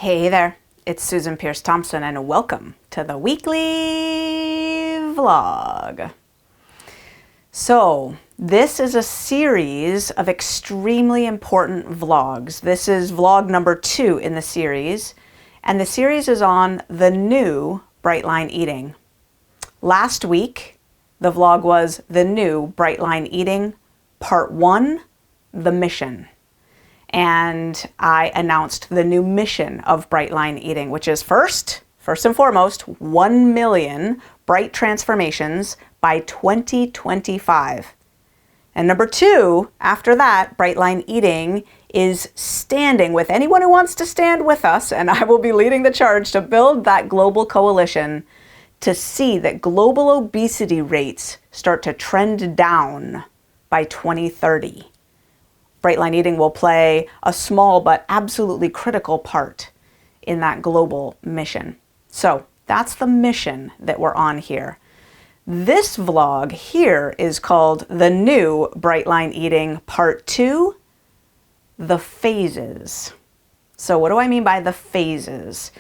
Hey there, it's Susan Pierce Thompson and welcome to the weekly vlog. So this is a series of extremely important vlogs. This is vlog number 2 in the series, and the series is on the new Brightline eating. Last week, the vlog was the new Brightline eating, part 1, the mission. And I announced the new mission of Brightline eating, which is first and foremost, 1 million bright transformations by 2025. And number 2, after that, Brightline eating is standing with anyone who wants to stand with us, and I will be leading the charge to build that global coalition to see that global obesity rates start to trend down by 2030. Brightline eating will play a small but absolutely critical part in that global mission. So that's the mission that we're on here. This vlog here is called the new Brightline eating part 2, the phases. So what do I mean by the phases?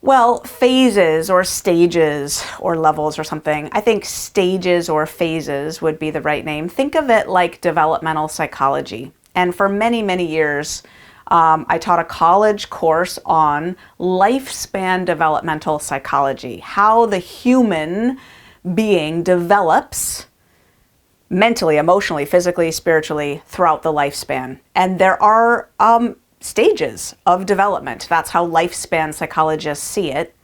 Well, phases or stages or levels or something. I think stages or phases would be the right name. Think of it like developmental psychology. And for many, many years, I taught a college course on lifespan developmental psychology, how the human being develops mentally, emotionally, physically, spiritually throughout the lifespan. And there are stages of development. That's how lifespan psychologists see it.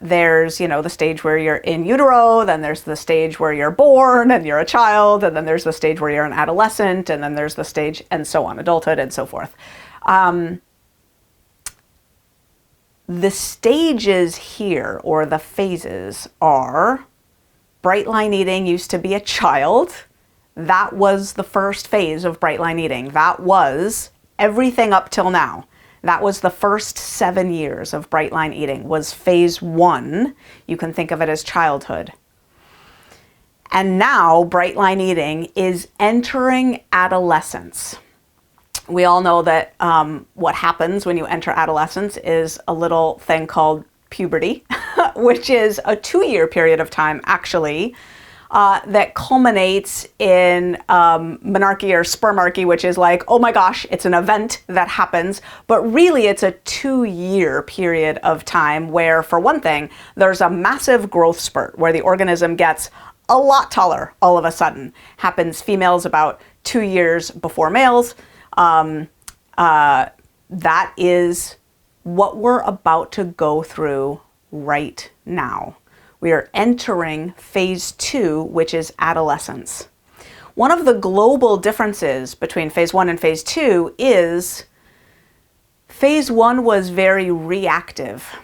There's, the stage where you're in utero, then there's the stage where you're born and you're a child, and then there's the stage where you're an adolescent, and then there's the stage, and so on, adulthood, and so forth. The stages here, or the phases, are Brightline eating used to be a child. That was the first phase of Brightline eating. That was everything up till now. That was the first 7 years of Brightline eating, was phase 1. You can think of it as childhood. And now Brightline eating is entering adolescence. We all know that what happens when you enter adolescence is a little thing called puberty, which is a 2-year period of time, actually, that culminates in menarche or spermarchy, which is like, oh my gosh, it's an event that happens. But really, it's a 2-year period of time where, for one thing, there's a massive growth spurt where the organism gets a lot taller all of a sudden. Happens females about 2 years before males. That is what we're about to go through right now. We are entering phase 2, which is adolescence. One of the global differences between phase 1 and phase 2 is phase 1 was very reactive.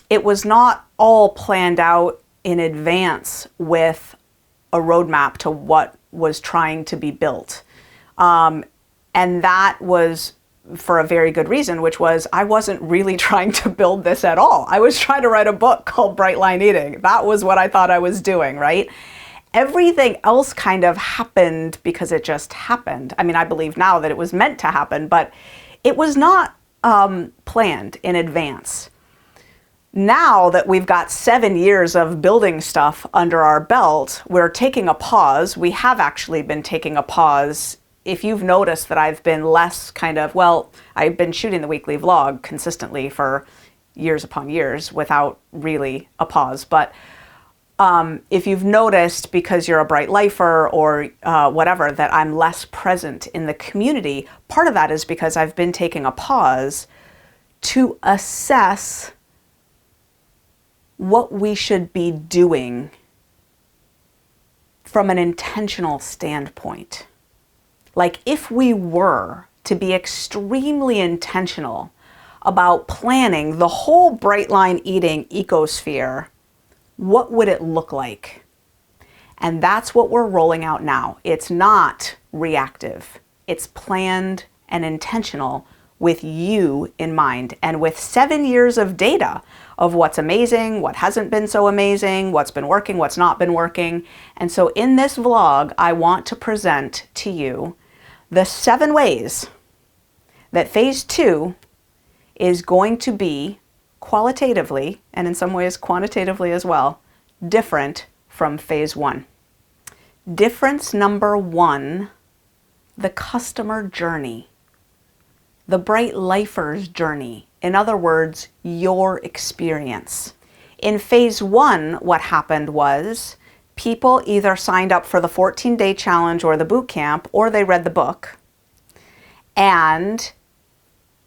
It was not all planned out in advance with a roadmap to what was trying to be built. And that was for a very good reason, which was I wasn't really trying to build this at all. I was trying to write a book called Brightline Eating. That was what I thought I was doing, right? Everything else kind of happened because it just happened. I mean, I believe now that it was meant to happen, but it was not planned in advance. Now that we've got 7 years of building stuff under our belt, we're taking a pause. We have actually been taking a pause. If you've noticed that I've been less I've been shooting the weekly vlog consistently for years upon years without really a pause. But if you've noticed, because you're a bright lifer or whatever, that I'm less present in the community, part of that is because I've been taking a pause to assess what we should be doing from an intentional standpoint. Like, if we were to be extremely intentional about planning the whole Brightline eating ecosphere, what would it look like? And that's what we're rolling out now. It's not reactive. It's planned and intentional with you in mind, and with 7 years of data of what's amazing, what hasn't been so amazing, what's been working, what's not been working. And so in this vlog, I want to present to you the 7 ways that phase 2 is going to be qualitatively, and in some ways quantitatively as well, different from phase 1. Difference number 1, the customer journey, the Bright Lifer's journey. In other words, your experience. In phase 1, what happened was people either signed up for the 14-day challenge or the boot camp, or they read the book. And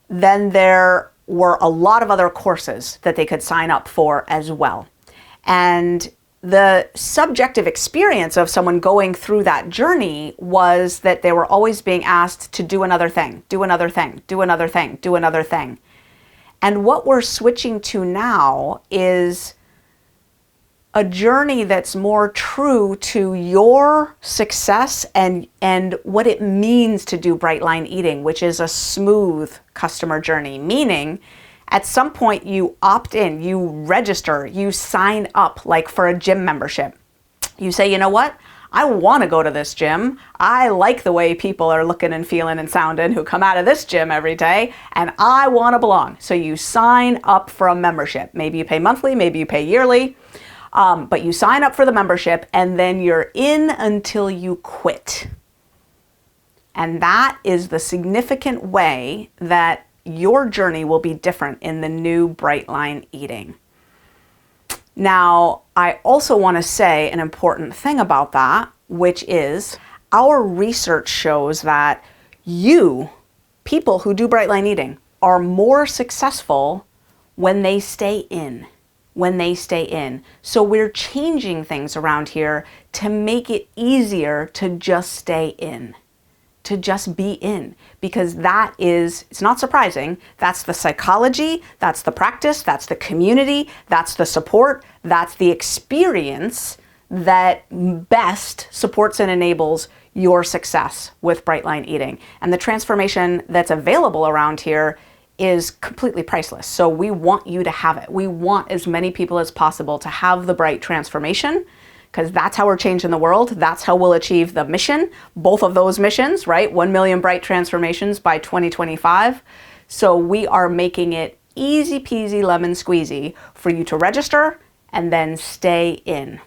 then there were a lot of other courses that they could sign up for as well. And the subjective experience of someone going through that journey was that they were always being asked to do another thing, do another thing, do another thing, do another thing. And what we're switching to now is a journey that's more true to your success and what it means to do Brightline eating, which is a smooth customer journey. Meaning, at some point you opt in, you register, you sign up, like for a gym membership. You say, you know what? I want to go to this gym. I like the way people are looking and feeling and sounding who come out of this gym every day, and I want to belong. So you sign up for a membership. Maybe you pay monthly, maybe you pay yearly. But you sign up for the membership and then you're in until you quit. And that is the significant way that your journey will be different in the new Brightline eating. Now, I also want to say an important thing about that, which is our research shows that people who do Brightline eating, are more successful when they stay in. So we're changing things around here to make it easier to just stay in, to just be in, because it's not surprising, that's the psychology, that's the practice, that's the community, that's the support, that's the experience that best supports and enables your success with Brightline eating. And the transformation that's available around here is completely priceless. So we want you to have it. We want as many people as possible to have the Bright transformation, because that's how we're changing the world. That's how we'll achieve the mission, both of those missions, right? 1 million Bright transformations by 2025. So we are making it easy peasy lemon squeezy for you to register and then stay in.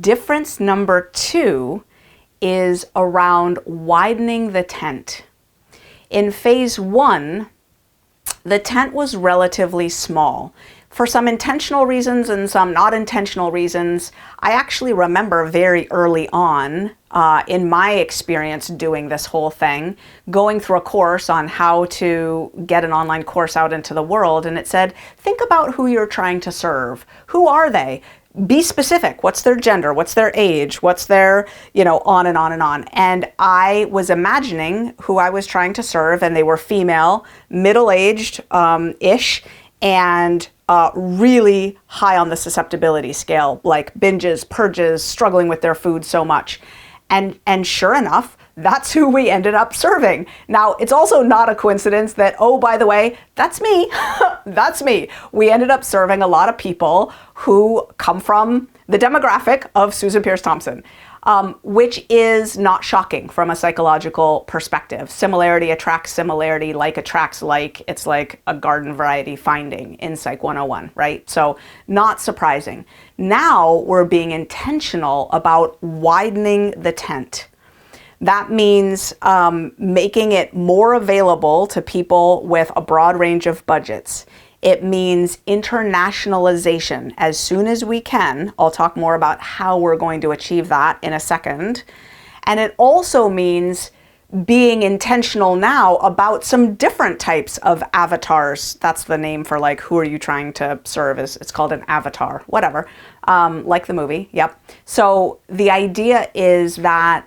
Difference number 2 is around widening the tent. In phase 1, the tent was relatively small. For some intentional reasons and some not intentional reasons, I actually remember very early on in my experience doing this whole thing, going through a course on how to get an online course out into the world, and it said, think about who you're trying to serve. Who are they? Be specific. What's their gender? What's their age? What's their, on and on and on. And I was imagining who I was trying to serve, and they were female, middle-aged ish, and really high on the susceptibility scale, like binges, purges, struggling with their food so much. And sure enough, that's who we ended up serving. Now, it's also not a coincidence that, oh, by the way, that's me. That's me. We ended up serving a lot of people who come from the demographic of Susan Pierce Thompson, which is not shocking from a psychological perspective. Similarity attracts similarity, like attracts like. It's like a garden variety finding in Psych 101, right? So not surprising. Now we're being intentional about widening the tent. That means making it more available to people with a broad range of budgets. It means internationalization as soon as we can. I'll talk more about how we're going to achieve that in a second. And it also means being intentional now about some different types of avatars. That's the name for like, who are you trying to serve? It's called an avatar, whatever, like the movie. Yep. So the idea is that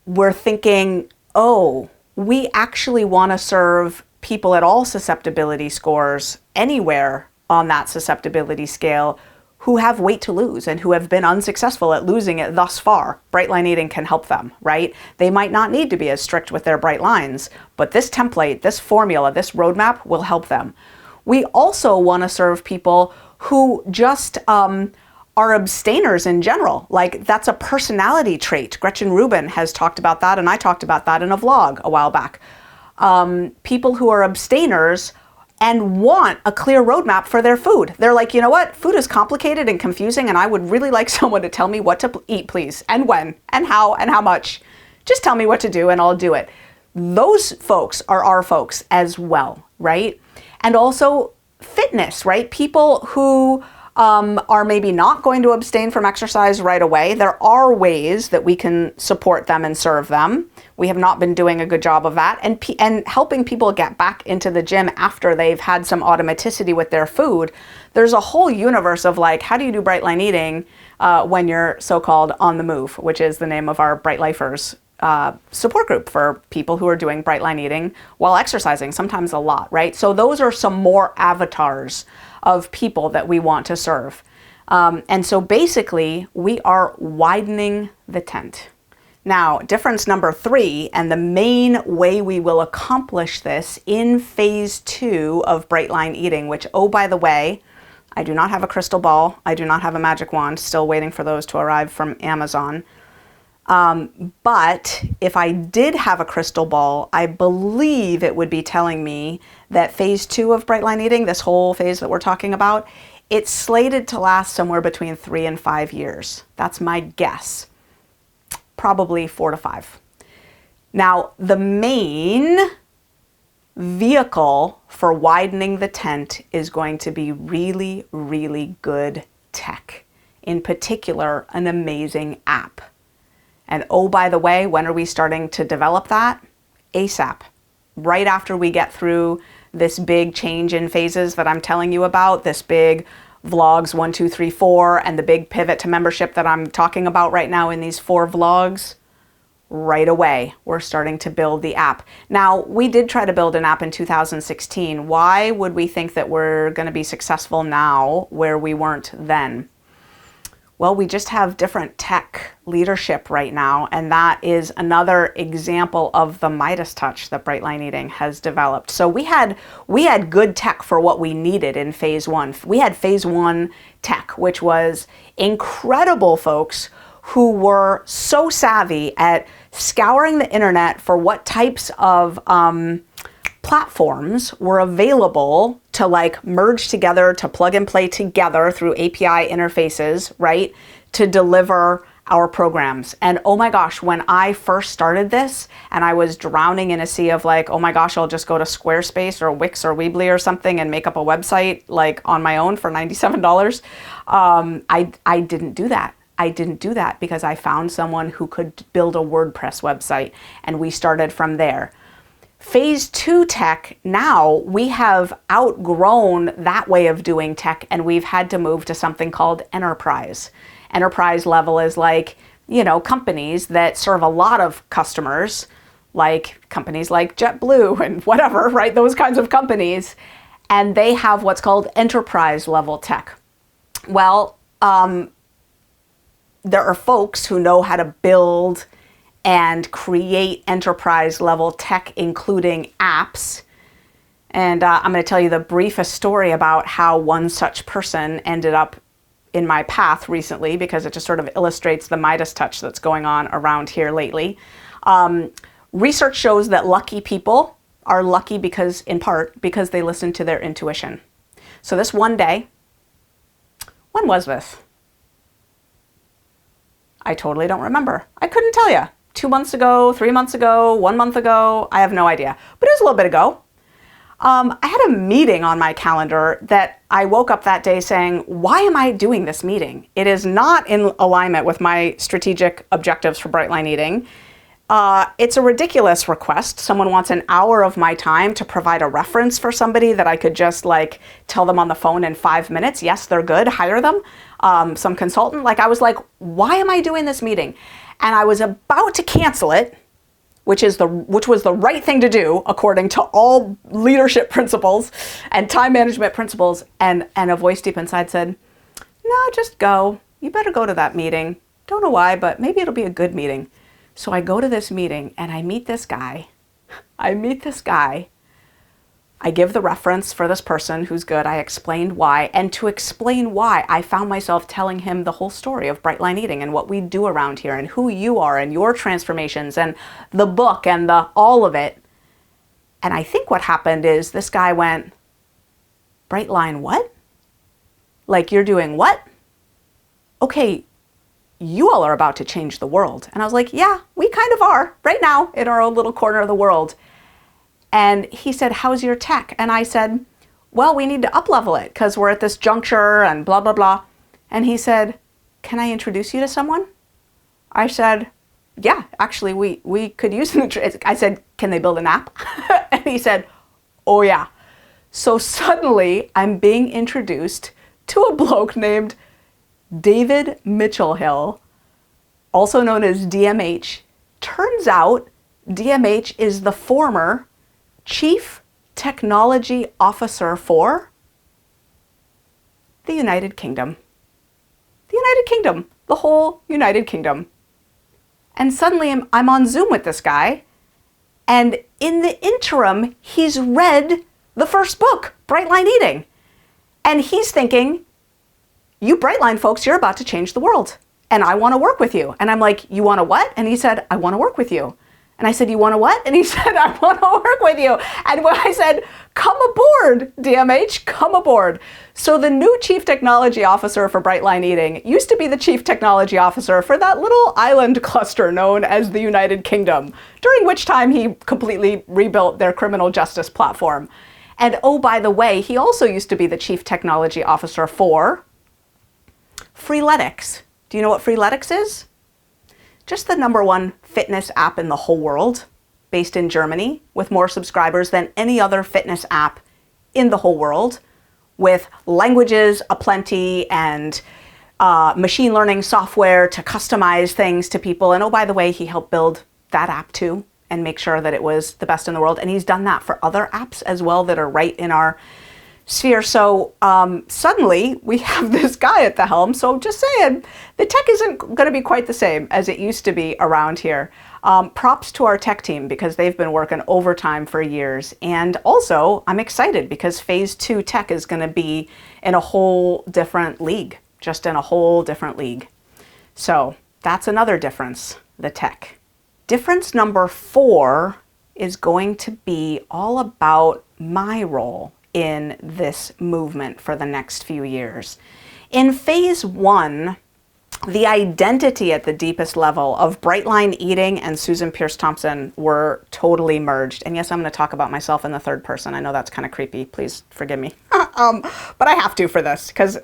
we're thinking, oh, we actually want to serve people at all susceptibility scores anywhere on that susceptibility scale who have weight to lose and who have been unsuccessful at losing it thus far. Brightline eating can help them, right? They might not need to be as strict with their bright lines, but this template, this formula, this roadmap will help them. We also want to serve people who just are abstainers in general. Like, that's a personality trait. Gretchen Rubin has talked about that, and I talked about that in a vlog a while back. people who are abstainers and want a clear roadmap for their food. They're like, you know what? Food is complicated and confusing, and I would really like someone to tell me what to eat, please, and when, and how much. Just tell me what to do and I'll do it. Those folks are our folks as well, right? And also fitness, right? People who are maybe not going to abstain from exercise right away. There are ways that we can support them and serve them. We have not been doing a good job of that. And helping people get back into the gym after they've had some automaticity with their food. There's a whole universe of like, how do you do Brightline eating when you're so-called on the move, which is the name of our Bright Lifers support group for people who are doing Brightline eating while exercising, sometimes a lot, right? So those are some more avatars of people that we want to serve. And so basically, we are widening the tent. Now, difference number 3, and the main way we will accomplish this in phase 2 of Brightline eating, which, oh, by the way, I do not have a crystal ball. I do not have a magic wand, still waiting for those to arrive from Amazon. But if I did have a crystal ball, I believe it would be telling me that phase 2 of Brightline eating, this whole phase that we're talking about, it's slated to last somewhere between 3 and 5 years. That's my guess. Probably 4 to 5. Now, the main vehicle for widening the tent is going to be really, really good tech. In particular, an amazing app. And oh, by the way, when are we starting to develop that? ASAP. Right after we get through this big change in phases that I'm telling you about, this big vlogs 1, 2, 3, 4, and the big pivot to membership that I'm talking about right now in these 4 vlogs, right away, we're starting to build the app. Now, we did try to build an app in 2016. Why would we think that we're going to be successful now where we weren't then? Well, we just have different tech leadership right now, and that is another example of the Midas touch that Brightline Eating has developed. So we had good tech for what we needed in phase 1. We had phase 1 tech, which was incredible folks who were so savvy at scouring the internet for what types of platforms were available to like merge together, to plug and play together through API interfaces, right, to deliver our programs. And oh my gosh, when I first started this and I was drowning in a sea of like, oh my gosh, I'll just go to Squarespace or Wix or Weebly or something and make up a website like on my own for $97, I didn't do that. I didn't do that because I found someone who could build a WordPress website, and we started from there. Phase 2 tech, now we have outgrown that way of doing tech, and we've had to move to something called enterprise. Enterprise level is like, you know, companies that serve a lot of customers, like companies like JetBlue and whatever, right? Those kinds of companies. And they have what's called enterprise level tech. Well, there are folks who know how to build and create enterprise level tech, including apps. And I'm going to tell you the briefest story about how one such person ended up in my path recently, because it just sort of illustrates the Midas touch that's going on around here lately. Research shows that lucky people are lucky because, in part, because they listen to their intuition. So this one day, when was this? I totally don't remember. I couldn't tell you. 2 months ago, 3 months ago, 1 month ago, I have no idea. But it was a little bit ago. I had a meeting on my calendar that I woke up that day saying, why am I doing this meeting? It is not in alignment with my strategic objectives for Brightline Eating. It's a ridiculous request. Someone wants an hour of my time to provide a reference for somebody that I could just like tell them on the phone in 5 minutes. Yes, they're good, hire them. Some consultant. Like, I was like, why am I doing this meeting? And I was about to cancel it, which was the right thing to do according to all leadership principles and time management principles. And a voice deep inside said, no, just go. You better go to that meeting. Don't know why, but maybe it'll be a good meeting. So I go to this meeting and I meet this guy. I give the reference for this person who's good. I explained why. And to explain why, I found myself telling him the whole story of Brightline Eating and what we do around here and who you are and your transformations and the book and all of it. And I think what happened is this guy went, Brightline, what? Like, you're doing what? Okay, you all are about to change the world. And I was like, yeah, we kind of are right now in our own little corner of the world. And he said, how's your tech? And I said, well, we need to up-level it because we're at this juncture and blah, blah, blah. And he said, can I introduce you to someone? I said, yeah, actually, we could use an I said, can they build an app? And he said, oh, yeah. So suddenly I'm being introduced to a bloke named David Mitchell-Hill, also known as DMH. Turns out DMH is the former Chief Technology Officer for the United Kingdom. The United Kingdom, the whole United Kingdom. And suddenly I'm on Zoom with this guy, and in the interim, he's read the first book, Brightline Eating. And he's thinking, you Brightline folks, you're about to change the world, and I want to work with you. And I'm like, you want to what? And he said, I want to work with you. And I said, you want to what? And he said, I want to work with you. And when I said, come aboard, DMH, come aboard. So the new Chief Technology Officer for Brightline Eating used to be the Chief Technology Officer for that little island cluster known as the United Kingdom, during which time he completely rebuilt their criminal justice platform. And oh, by the way, he also used to be the Chief Technology Officer for Freeletics. Do you know what Freeletics is? Just the #1 fitness app in the whole world, based in Germany, with more subscribers than any other fitness app in the whole world, with languages aplenty and machine learning software to customize things to people. And oh, by the way, he helped build that app too and make sure that it was the best in the world. And he's done that for other apps as well that are right in our sphere. So suddenly we have this guy at the helm. So just saying, the tech isn't going to be quite the same as it used to be around here. Props to our tech team because they've been working overtime for years. And also I'm excited because phase 2 tech is going to be in a whole different league, just in a whole different league. So that's another difference, the tech. Difference number 4 is going to be all about my role in this movement for the next few years. In phase 1, the identity at the deepest level of Brightline Eating and Susan Pierce Thompson were totally merged. And yes, I'm going to talk about myself in the third person. I know that's kind of creepy. Please forgive me. But I have to for this because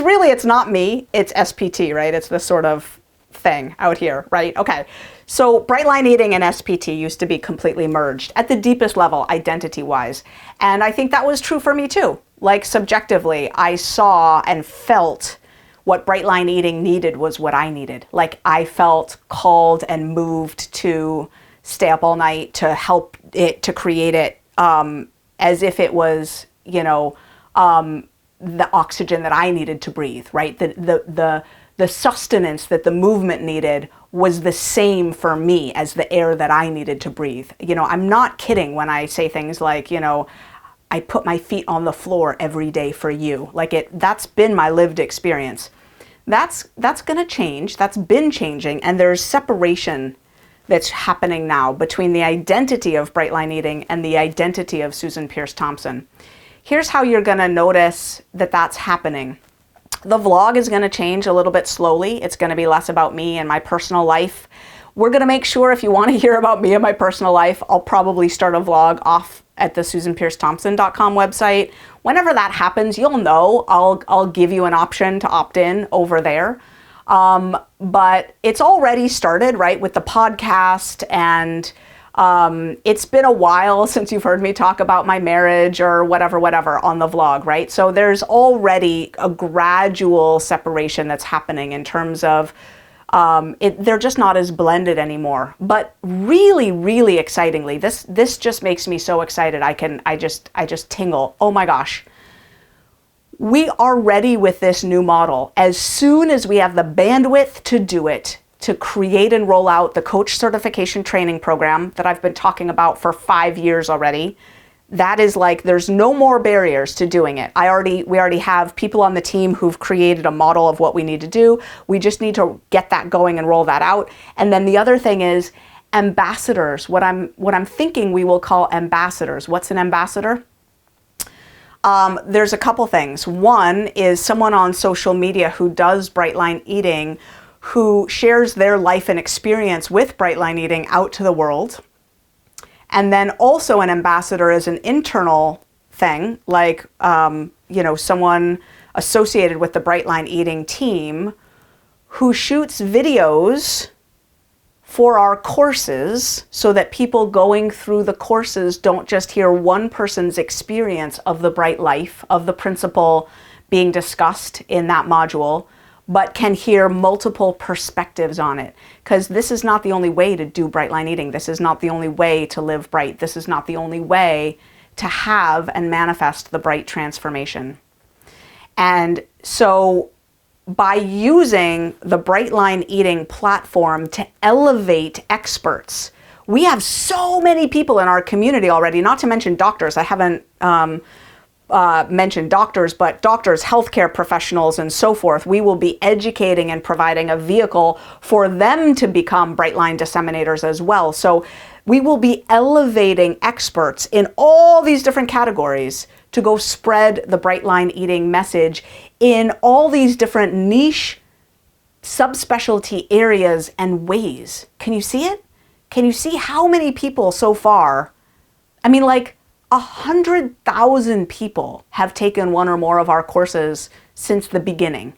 really it's not me, it's SPT, right? It's this sort of thing out here, right? Okay. So Brightline Eating and SPT used to be completely merged at the deepest level, identity-wise. And I think that was true for me too. Like subjectively, I saw and felt what Brightline Eating needed was what I needed. Like I felt called and moved to stay up all night to help it, to create it as if it was, you know, the oxygen that I needed to breathe, right? The sustenance that the movement needed was the same for me as the air that I needed to breathe. You know, I'm not kidding when I say things like, you know, I put my feet on the floor every day for you. Like that's been my lived experience. That's going to change. That's been changing. And there's separation that's happening now between the identity of Brightline Eating and the identity of Susan Pierce Thompson. Here's how you're going to notice that that's happening. The vlog is going to change a little bit slowly. It's going to be less about me and my personal life. We're going to make sure if you want to hear about me and my personal life, I'll probably start a vlog off at the SusanPierceThompson.com website. Whenever that happens, you'll know. I'll give you an option to opt in over there. But it's already started, right, with the podcast, and it's been a while since you've heard me talk about my marriage or whatever on the vlog, right? So there's already a gradual separation that's happening in terms of they're just not as blended anymore. But really, really excitingly, this just makes me so excited. I just tingle. Oh my gosh. We are ready with this new model. As soon as we have the bandwidth to do it, to create and roll out the coach certification training program that I've been talking about for 5 years already. That is like, there's no more barriers to doing it. We already have people on the team who've created a model of what we need to do. We just need to get that going and roll that out. And then the other thing is, ambassadors, what I'm thinking we will call ambassadors. What's an ambassador? There's a couple things. One is someone on social media who does Brightline eating, who shares their life and experience with Brightline eating out to the world. And then also an ambassador is an internal thing, like, someone associated with the Brightline eating team who shoots videos for our courses so that people going through the courses don't just hear one person's experience of the Bright Life, of the principle being discussed in that module, but can hear multiple perspectives on it. Because this is not the only way to do Brightline eating. This is not the only way to live bright. This is not the only way to have and manifest the bright transformation. And so by using the Brightline eating platform to elevate experts, we have so many people in our community already, not to mention doctors. I haven't mentioned doctors, but doctors, healthcare professionals, and so forth. We will be educating and providing a vehicle for them to become Brightline disseminators as well. So we will be elevating experts in all these different categories to go spread the Brightline eating message in all these different niche subspecialty areas and ways. Can you see it? Can you see how many people so far? I mean, like 100,000 people have taken one or more of our courses since the beginning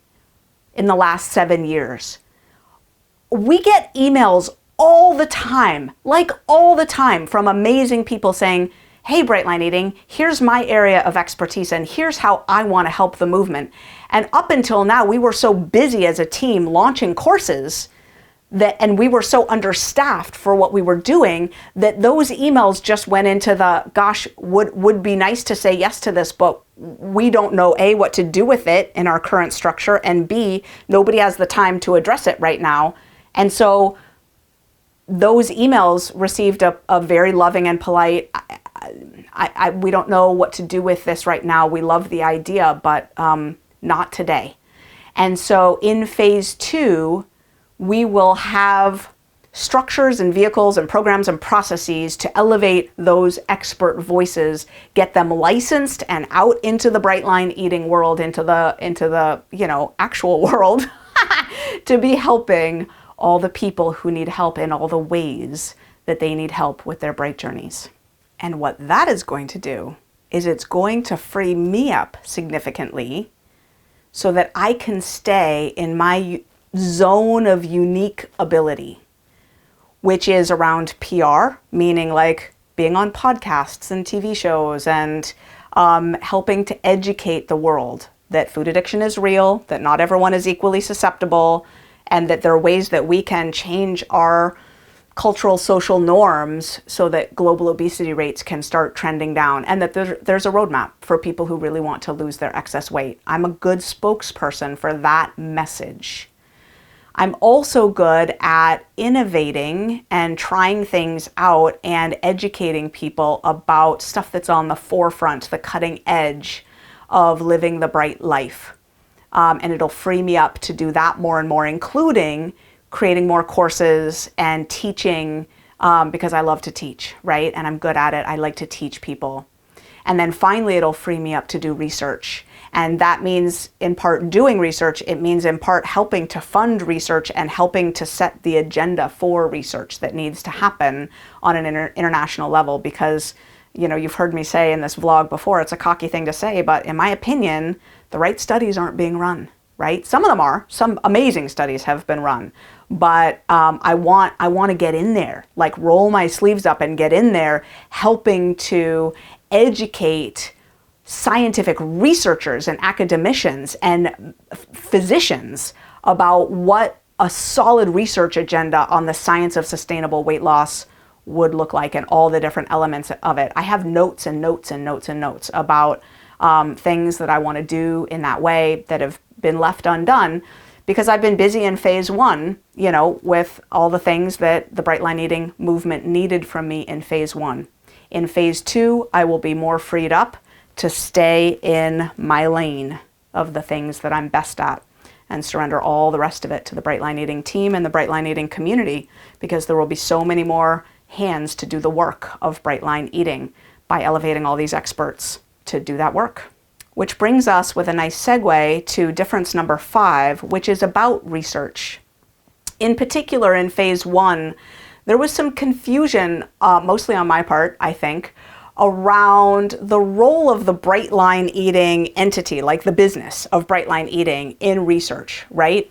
in the last 7 years. We get emails all the time, from amazing people saying, hey, Brightline eating, here's my area of expertise and here's how I want to help the movement. And up until now, we were so busy as a team launching courses and we were so understaffed for what we were doing that those emails just went into the, gosh, would be nice to say yes to this, but we don't know, A, what to do with it in our current structure, and B, nobody has the time to address it right now. And so those emails received a very loving and polite, we don't know what to do with this right now. We love the idea, but not today. And so in phase 2, we will have structures and vehicles and programs and processes to elevate those expert voices, get them licensed and out into the Brightline eating world, into the actual world, to be helping all the people who need help in all the ways that they need help with their bright journeys. And what that is going to do is it's going to free me up significantly so that I can stay in my zone of unique ability, which is around PR, meaning like being on podcasts and TV shows and helping to educate the world that food addiction is real, that not everyone is equally susceptible, and that there are ways that we can change our cultural social norms so that global obesity rates can start trending down, and that there's a roadmap for people who really want to lose their excess weight. I'm a good spokesperson for that message. I'm also good at innovating and trying things out and educating people about stuff that's on the forefront, the cutting edge of living the bright life. And it'll free me up to do that more and more, including creating more courses and teaching, because I love to teach, right? And I'm good at it. I like to teach people. And then finally, it'll free me up to do research. And that means in part doing research. It means in part helping to fund research and helping to set the agenda for research that needs to happen on an international level. Because, you've heard me say in this vlog before, it's a cocky thing to say, but in my opinion, the right studies aren't being run, right? Some of them are. Some amazing studies have been run. But I want to get in there, like roll my sleeves up and get in there, helping to educate scientific researchers and academicians and physicians about what a solid research agenda on the science of sustainable weight loss would look like and all the different elements of it. I have notes and notes and notes and notes about things that I want to do in that way that have been left undone because I've been busy in phase 1, with all the things that the Brightline eating movement needed from me in phase 1. In phase 2, I will be more freed up to stay in my lane of the things that I'm best at. and surrender all the rest of it to the Brightline Eating team and the Brightline Eating community, because there will be so many more hands to do the work of Brightline Eating by elevating all these experts to do that work. Which brings us with a nice segue to difference number 5, which is about research. In particular, in phase 1, there was some confusion, mostly on my part, I think, around the role of the Brightline Eating entity, like the business of Brightline Eating, in research, right?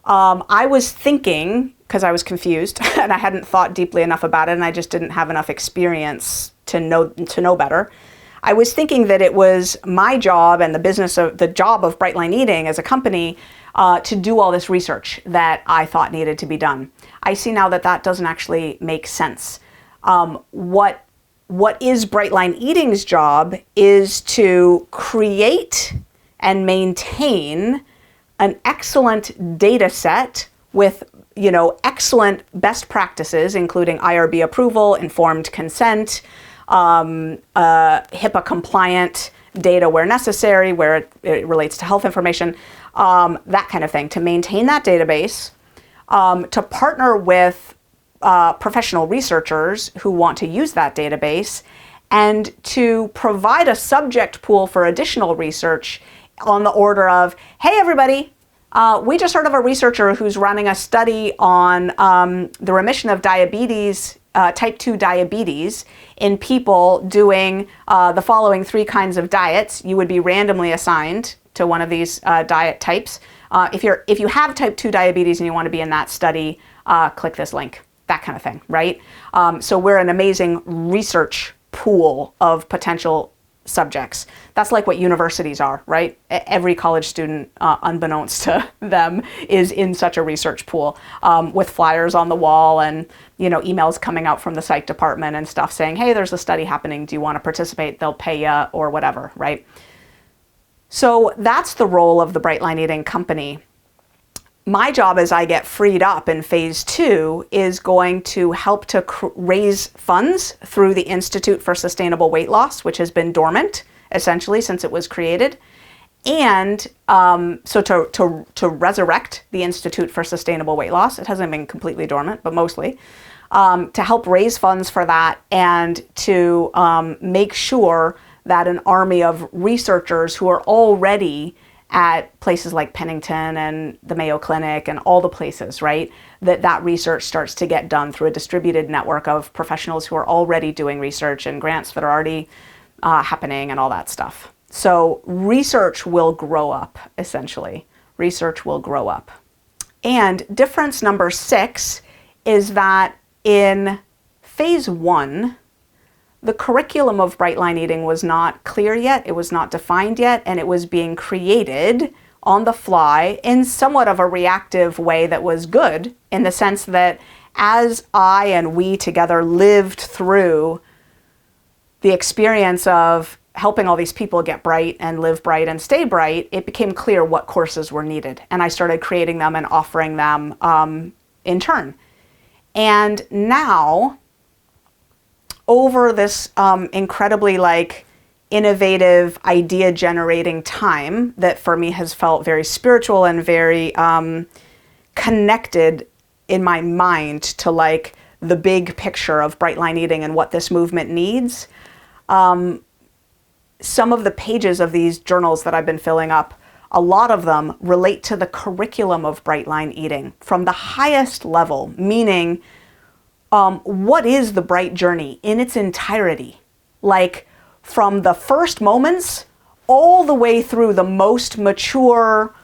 I was thinking, because I was confused and I hadn't thought deeply enough about it, and I just didn't have enough experience to know better. I was thinking that it was my job and the job of Brightline Eating as a company to do all this research that I thought needed to be done. I see now that that doesn't actually make sense. What is Brightline Eating's job is to create and maintain an excellent data set with, excellent best practices, including IRB approval, informed consent, HIPAA compliant data where necessary, where it relates to health information, that kind of thing, to maintain that database, to partner with professional researchers who want to use that database, and to provide a subject pool for additional research on the order of, hey everybody, we just heard of a researcher who's running a study on the remission of diabetes, type 2 diabetes, in people doing the following 3 kinds of diets. You would be randomly assigned to one of these diet types. If you have type 2 diabetes and you want to be in that study, click this link, that kind of thing, right? So we're an amazing research pool of potential subjects. That's like what universities are, right? Every college student, unbeknownst to them, is in such a research pool, with flyers on the wall and emails coming out from the psych department and stuff saying, hey, there's a study happening, do you want to participate? They'll pay you or whatever, right? So that's the role of the Brightline Eating company. My job, as I get freed up in phase 2, is going to help to raise funds through the Institute for Sustainable Weight Loss, which has been dormant essentially since it was created. And so to resurrect the Institute for Sustainable Weight Loss. It hasn't been completely dormant, but mostly. To help raise funds for that, and to make sure that an army of researchers who are already at places like Pennington and the Mayo Clinic and all the places, right, that research starts to get done through a distributed network of professionals who are already doing research and grants that are already happening and all that stuff. So research will grow up, essentially. Research will grow up. And difference number 6 is that in phase 1, the curriculum of Brightline Eating was not clear yet, it was not defined yet, and it was being created on the fly in somewhat of a reactive way that was good, in the sense that as I and we together lived through the experience of helping all these people get bright and live bright and stay bright, it became clear what courses were needed. And I started creating them and offering them in turn. And now, over this incredibly innovative idea generating time that for me has felt very spiritual and very connected in my mind to the big picture of Brightline Eating and what this movement needs, some of the pages of these journals that I've been filling up, a lot of them relate to the curriculum of Brightline Eating from the highest level, meaning what is the Bright Journey in its entirety? From the first moments all the way through the most mature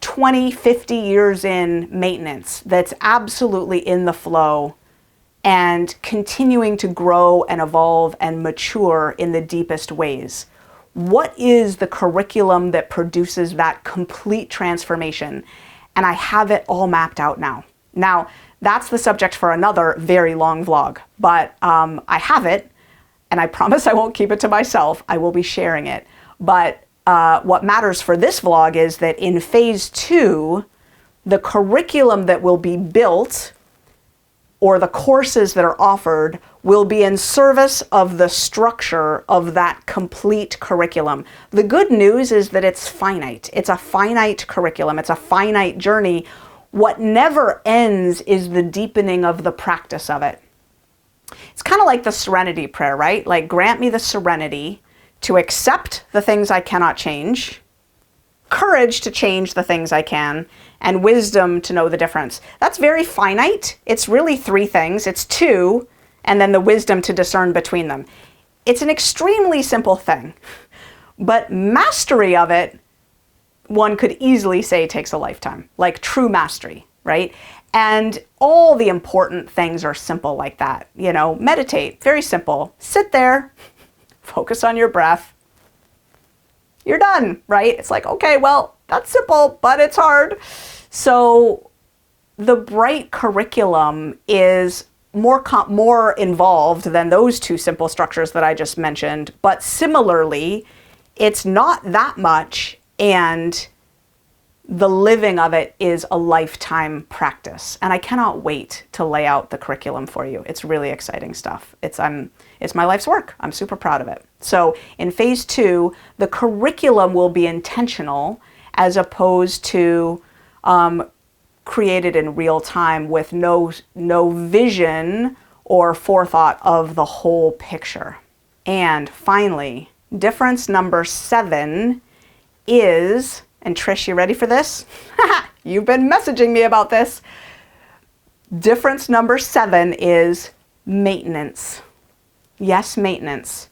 20, 50 years in maintenance that's absolutely in the flow and continuing to grow and evolve and mature in the deepest ways. What is the curriculum that produces that complete transformation? And I have it all mapped out now. Now, that's the subject for another very long vlog, but I have it, and I promise I won't keep it to myself. I will be sharing it. But what matters for this vlog is that in phase 2, the curriculum that will be built or the courses that are offered will be in service of the structure of that complete curriculum. The good news is that it's finite. It's a finite curriculum. It's a finite journey. What never ends is the deepening of the practice of it. It's kind of like the serenity prayer, right? Like, grant me the serenity to accept the things I cannot change, courage to change the things I can, and wisdom to know the difference. That's very finite. It's really three things. It's two, and then the wisdom to discern between them. It's an extremely simple thing, but mastery of it, one could easily say, takes a lifetime, like true mastery, right? And all the important things are simple like that. You know, meditate, very simple. Sit there, focus on your breath. You're done, right? It's like, okay, well, that's simple, but it's hard. So the Bright curriculum is more involved than those two simple structures that I just mentioned, but similarly, it's not that much, and the living of it is a lifetime practice. And I cannot wait to lay out the curriculum for you. It's really exciting stuff. It's my life's work. I'm super proud of it. So in phase 2, the curriculum will be intentional as opposed to created in real time with no vision or forethought of the whole picture. And finally, difference number 7 is, and Trish, you ready for this? You've been messaging me about this. Difference number 7 is maintenance. Yes, maintenance.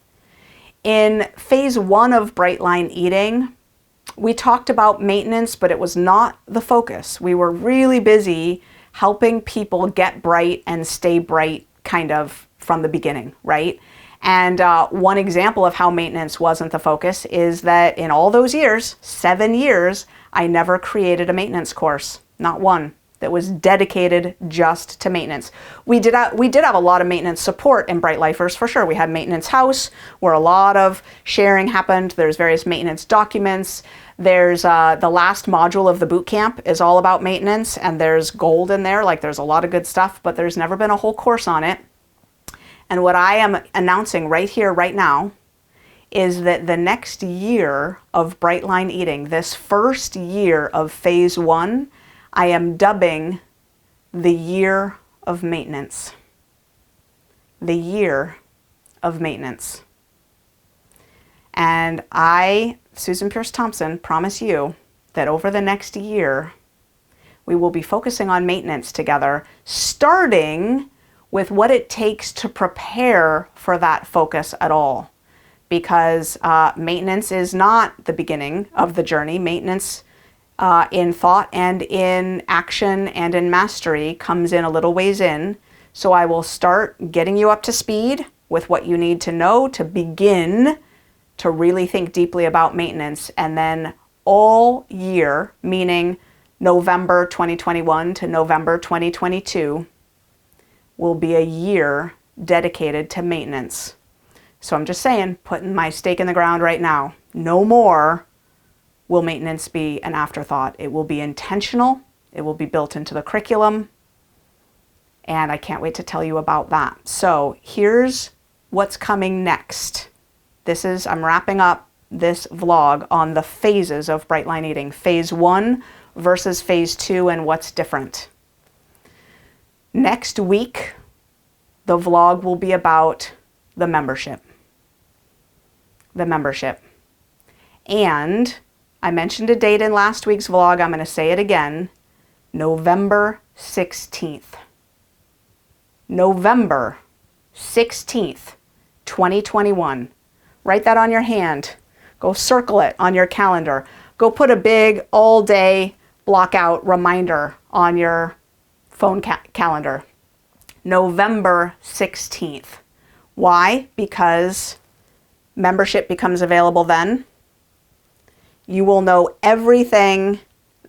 In phase 1 of Brightline eating, we talked about maintenance, but it was not the focus. We were really busy helping people get bright and stay bright kind of from the beginning, right? And one example of how maintenance wasn't the focus is that in all those years, 7 years, I never created a maintenance course, not one, that was dedicated just to maintenance. We did have a lot of maintenance support in Bright Lifers for sure. We had Maintenance House where a lot of sharing happened. There's various maintenance documents. There's the last module of the boot camp is all about maintenance, and there's gold in there. Like, there's a lot of good stuff, but there's never been a whole course on it. And what I am announcing right here, right now, is that the next year of Brightline eating, this first year of phase 1, I am dubbing the year of maintenance. The year of maintenance. And I, Susan Pierce Thompson, promise you that over the next year, we will be focusing on maintenance together, starting with what it takes to prepare for that focus at all. Because maintenance is not the beginning of the journey. Maintenance in thought and in action and in mastery comes in a little ways in. So I will start getting you up to speed with what you need to know to begin to really think deeply about maintenance. And then all year, meaning November 2021 to November 2022, will be a year dedicated to maintenance. So I'm just saying, putting my stake in the ground right now. No more will maintenance be an afterthought. It will be intentional. It will be built into the curriculum. And I can't wait to tell you about that. So here's what's coming next. I'm wrapping up this vlog on the phases of Brightline eating. Phase 1 versus phase 2 and what's different. Next week, the vlog will be about the membership. The membership. And I mentioned a date in last week's vlog. I'm going to say it again. November 16th. November 16th, 2021. Write that on your hand. Go circle it on your calendar. Go put a big all-day block out reminder on your phone calendar. November 16th. Why? Because membership becomes available then. You will know everything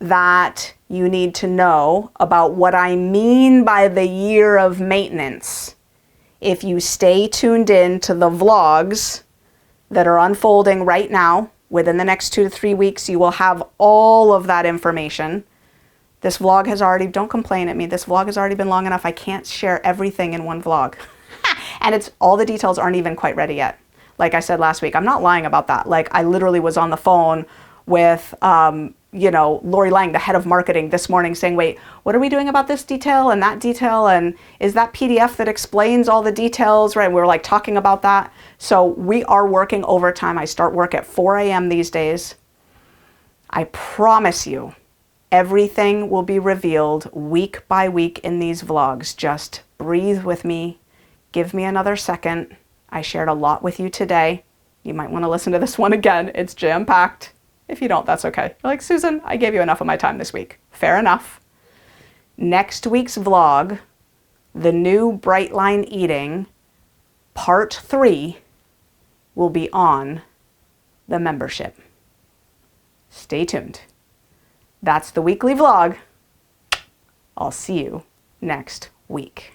that you need to know about what I mean by the year of maintenance if you stay tuned in to the vlogs that are unfolding right now. Within the next 2 to 3 weeks, you will have all of that information. This vlog has already, don't complain at me, this vlog has already been long enough. I can't share everything in one vlog. And it's, all the details aren't even quite ready yet. Like I said last week, I'm not lying about that. Like, I literally was on the phone with, you know, Lori Lang, the head of marketing, this morning saying, wait, what are we doing about this detail and that detail? And is that PDF that explains all the details, right? We were like talking about that. So we are working overtime. I start work at 4 a.m. these days. I promise you, everything will be revealed week by week in these vlogs. Just breathe with me. Give me another second. I shared a lot with you today. You might want to listen to this one again. It's jam-packed. If you don't, that's okay. You're like, Susan, I gave you enough of my time this week. Fair enough. Next week's vlog, the new Brightline eating, part 3, will be on the membership. Stay tuned. That's the weekly vlog. I'll see you next week.